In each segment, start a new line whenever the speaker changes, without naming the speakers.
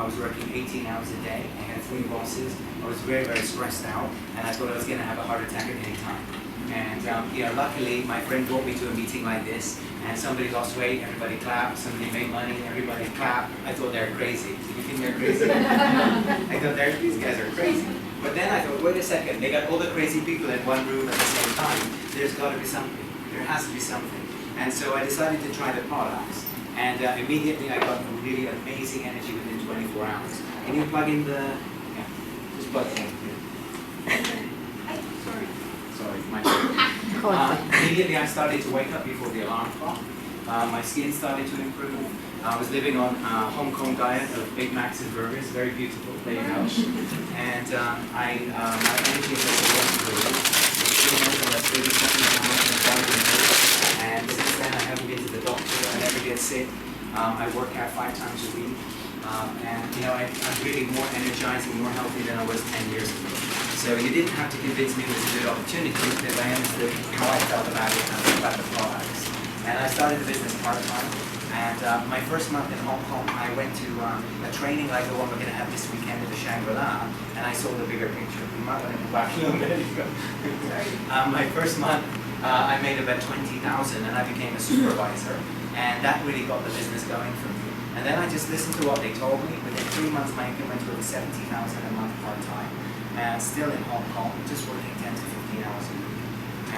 was working 18 hours a day. I had 3 bosses. I was very, very stressed out, and I thought I was going to have a heart attack at any time. And luckily, my friend brought me to a meeting like this, and somebody lost weight, everybody clapped, somebody made money, everybody clapped. I thought they were crazy. Do you think they're crazy? I thought these guys are crazy. But then I thought, wait a second, they got all the crazy people in one room at the same time. There's got to be something. There has to be something. And so I decided to try the products. And immediately I got really amazing energy within 24 hours. Can you plug in the, yeah, just plug it in. Sorry, my immediately I started to wake up before the alarm clock. My skin started to improve. I was living on a Hong Kong diet of Big Macs and burgers, very beautiful, there you go. And my energy was going through it. And since then I haven't been to the doctor, I never get sick. I work out 5 times a week. And I'm really more energized and more healthy than I was 10 years ago. So you didn't have to convince me it was a good opportunity because I understood how I felt about it and about the products. And I started the business part-time. And my first month in Hong Kong, I went to a training like the one we're going to have this weekend at the Shangri-La, and I saw the bigger picture. You might want to go back a little bit. My first month, I made about 20,000, and I became a supervisor. And that really got the business going for me. And then I just listened to what they told me. Within 3 months, my income went to over 70,000 a month part-time. And still in Hong Kong, just working 10 to 15 hours a week.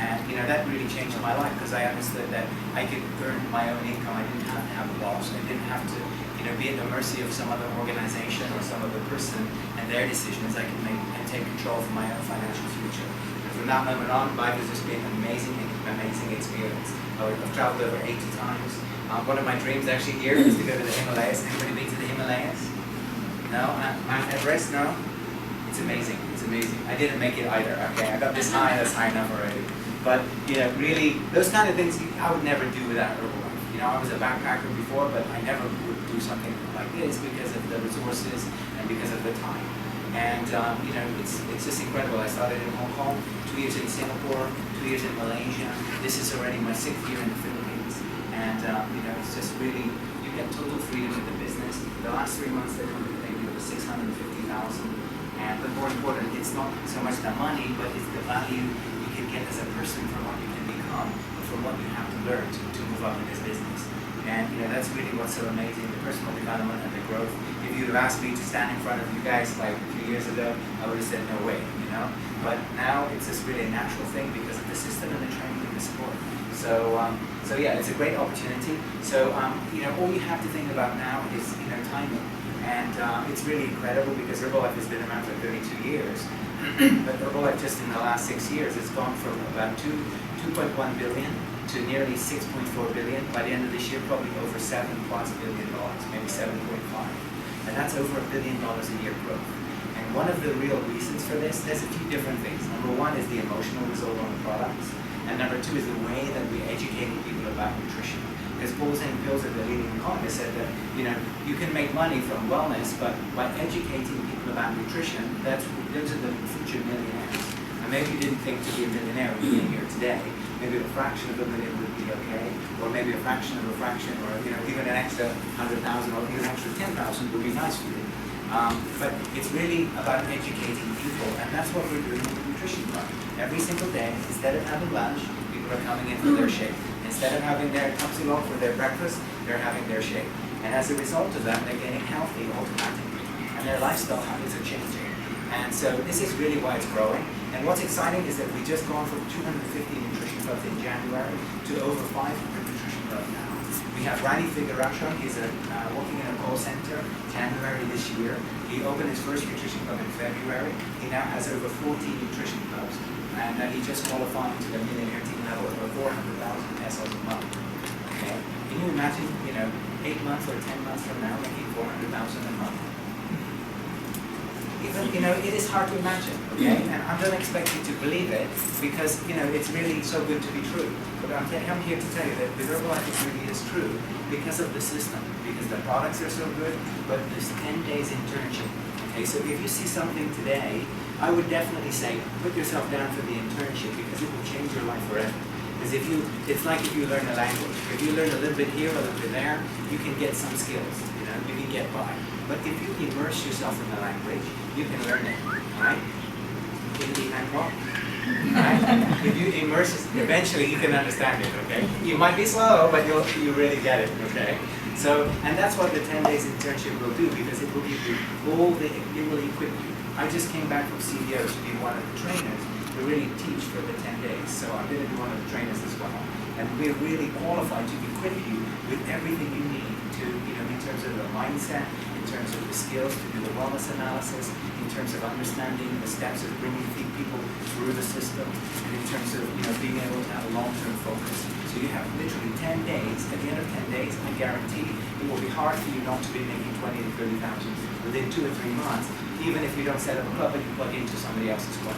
And that really changed my life because I understood that I could earn my own income. I didn't have to have a boss. I didn't have to be at the mercy of some other organization or some other person and their decisions. I could make and take control of my own financial future. And from that moment on, life has just been an amazing experience. I've traveled over 80 times. One of my dreams actually here is to go to the Himalayas. Anybody been to the Himalayas? No? Mount Everest? No? It's amazing. It's amazing. I didn't make it either. Okay, I got this high. That's high enough already. But really, those kind of things I would never do without Herbalife. I was a backpacker before, but I never would do something like this because of the resources and because of the time. And it's just incredible. I started in Hong Kong, 2 years in Singapore, 2 years in Malaysia. This is already my 6th year in the Philippines. And it's just really, you get total freedom in the business. The last 3 months they paid me over 650,000. But more important, it's not so much the money, but it's the value you can get as a person from what you can become, or from what you have to learn to move up in this business. And that's really what's so amazing, the personal development and the growth. If you'd have asked me to stand in front of you guys like a few years ago, I would have said no way, But now it's just really a natural thing because of the system and the training and the support. So yeah, it's a great opportunity. So all you have to think about now is timing. And it's really incredible because Herbalife has been around for 32 years. But Herbalife just in the last 6 years has gone from about 2.1 billion to nearly 6.4 billion. By the end of this year, probably over $7+ billion, maybe 7.5. And that's over $1 billion a year growth. And one of the real reasons for this, there's a few different things. Number one is the emotional result on the products. And number two is the way that we're educating people about nutrition. Because Paul Zane Pills, the leading economist, said that you can make money from wellness, but by educating people about nutrition, those are the future millionaires. And maybe you didn't think to be a millionaire when you came here today. Maybe a fraction of a million would be okay, or maybe a fraction of a fraction, or even an extra 100,000 or even an extra 10,000 would be nice for you. But it's really about educating people, and that's what we're doing with the Nutrition Club. Every single day, instead of having lunch, people are coming in for their shake. Instead of having their Capsulon for their breakfast, they're having their shake. And as a result of that, they're getting healthy automatically. And their lifestyle habits are changing. And so this is really why it's growing. And what's exciting is that we've just gone from 250 nutrition clubs in January to over 500 nutrition clubs now. We have Rani Figurasha. He's working in a call center January this year. He opened his first nutrition club in February. He now has over 14 nutrition clubs. And he just qualified to the millionaire team level of 400,000 pesos a month. Okay? Can you imagine, 8 months or 10 months from now making 400,000 a month? Even, it is hard to imagine, okay? And I don't expect you to believe it because, it's really so good to be true. But I'm here to tell you that with Herbalife it really is true because of the system, because the products are so good, but this 10 days internship. Okay, so if you see something today, I would definitely say put yourself down for the internship because it will change your life forever. Because it's like if you learn a language. If you learn a little bit here, a little bit there, you can get some skills, you can get by. But if you immerse yourself in the language, you can learn it, right? Hindi and wrong. Right? If you immerse it, eventually you can understand it, okay? You might be slow, but you really get it, okay? So, and that's what the 10 days internship will do, because it will give you it will equip you. I just came back from CDO to be one of the trainers to really teach for the 10 days. So I'm going to be one of the trainers as well. And we're really qualified to equip you with everything you need to, in terms of the mindset, in terms of the skills to do the wellness analysis, in terms of understanding the steps of bringing people through the system, and in terms of, being able to have a long-term focus. So you have literally 10 days. At the end of 10 days, I guarantee it will be hard for you not to be making 20 to 30,000 within 2 or 3 months, even if you don't set up a club and you plug into somebody else's club.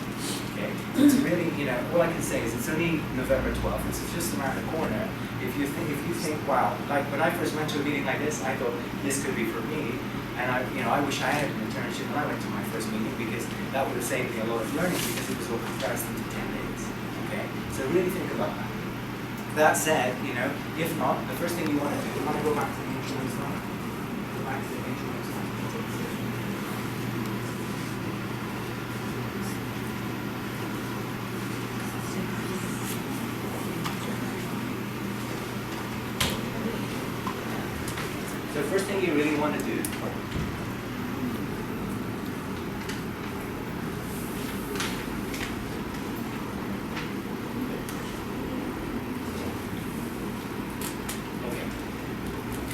Okay? It's really, all I can say is it's only November 12th. This is just around the corner. If you think, wow, like when I first went to a meeting like this, I thought this could be for me. And I wish I had an internship when I went to my first meeting, because that would have saved me a lot of learning, because it was all compressed into 10 days. Okay? So really think about that. That said, if not, the first thing you want to do, you want to go back to the insurance line. Go back to the insurance line. So the first thing you really want to do,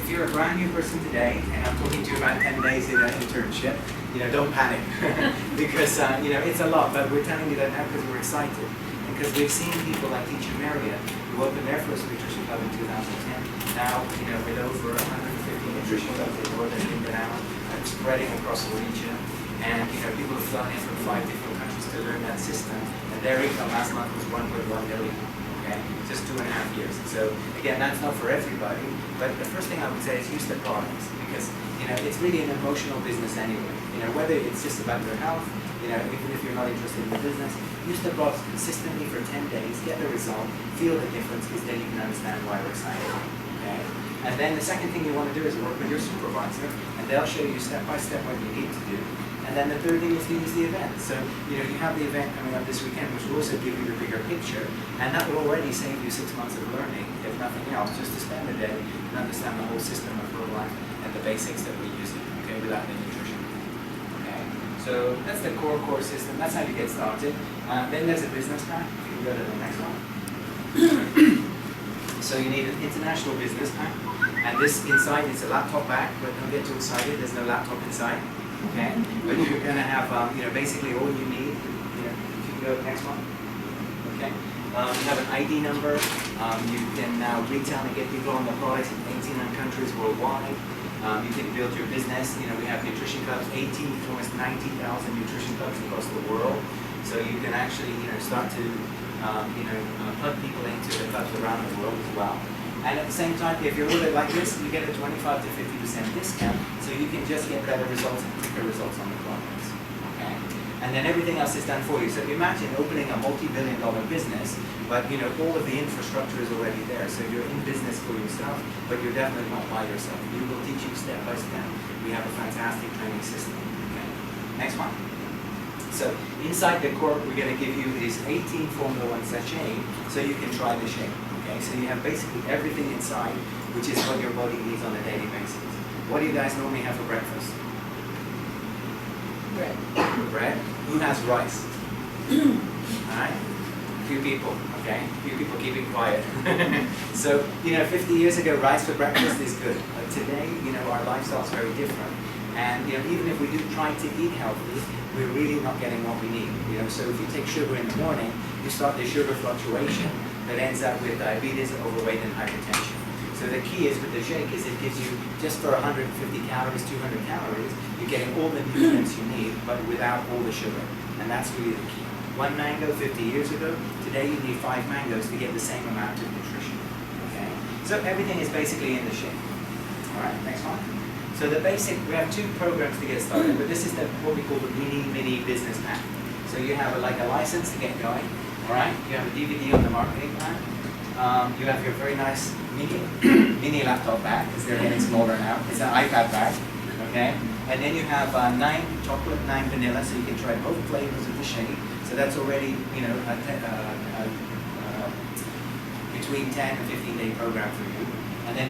if you're a brand new person today, and I'm talking to you about 10 days in an internship, don't panic, because it's a lot, but we're telling you that now because we're excited, and because we've seen people like Teacher Maria, who opened their first nutrition club in 2010, now, with over 150 nutrition clubs in northern Mindanao, and spreading across the region, and people have flown in from 5 different countries to learn that system, and their income last month was 1.1 million. Okay? Just 2.5 years. So again, that's not for everybody, but the first thing I would say is use the products, because it's really an emotional business anyway. Whether it's just about your health, even if you're not interested in the business, use the products consistently for 10 days, get the result, feel the difference, because then you can understand why we're excited. Okay? And then the second thing you want to do is work with your supervisor, and they'll show you step by step what you need to do. And then the third thing is to use the event. So, you have the event coming up this weekend, which will also give you the bigger picture, and that will already save you 6 months of learning, if nothing else, just to spend a day and understand the whole system of Herbalife and the basics that we use it, okay, without the nutrition. Okay, so that's the core system. That's how you get started. Then there's a business pack. You can go to the next one. So you need an international business pack, and this inside is a laptop bag, but don't get too excited. There's no laptop inside. Okay, but you're going to have, basically all you need. If you can go to the next one. Okay, you have an ID number. You can now retail and get people on the products in 89 countries worldwide. You can build your business. We have nutrition clubs, almost 90,000 nutrition clubs across the world. So you can actually, start to, plug people into the clubs around the world as well. And at the same time, if you're a little bit like this, you get a 25 to 50% discount, so you can just get better results and quicker results on the products. Okay? And then everything else is done for you. So imagine opening a multi-billion-dollar business, but all of the infrastructure is already there. So you're in business for yourself, but you're definitely not by yourself. We will teach you step by step. We have a fantastic training system. Okay? Next one. So inside the core, we're going to give you this 18 Formula 1 sachet, so you can try the shake. Okay, so you have basically everything inside, which is what your body needs on a daily basis. What do you guys normally have for breakfast?
Bread.
Bread? Who has rice? Alright? Few people, okay? Few people keeping quiet. So, 50 years ago, rice for breakfast is good. But today, our lifestyle is very different. And, even if we do try to eat healthy, we're really not getting what we need. So if you take sugar in the morning, you start the sugar fluctuation that ends up with diabetes, overweight, and hypertension. So the key is with the shake is it gives you, just for 150 calories, 200 calories, you're getting all the nutrients you need, but without all the sugar. And that's really the key. 1 mango 50 years ago, today you need 5 mangoes to get the same amount of nutrition. Okay? So everything is basically in the shake. Alright, next one. So the basic, we have 2 programs to get started, but this is what we call the mini business pack. So you have a license to get going. Alright, you have a DVD on the marketing plan. You have your very nice mini laptop bag, because they're getting smaller now. It's an iPad bag, Okay? And then you have 9 chocolate, 9 vanilla, so you can try both flavors of the shake. So that's already, you know, between 10 and 15 day program for you.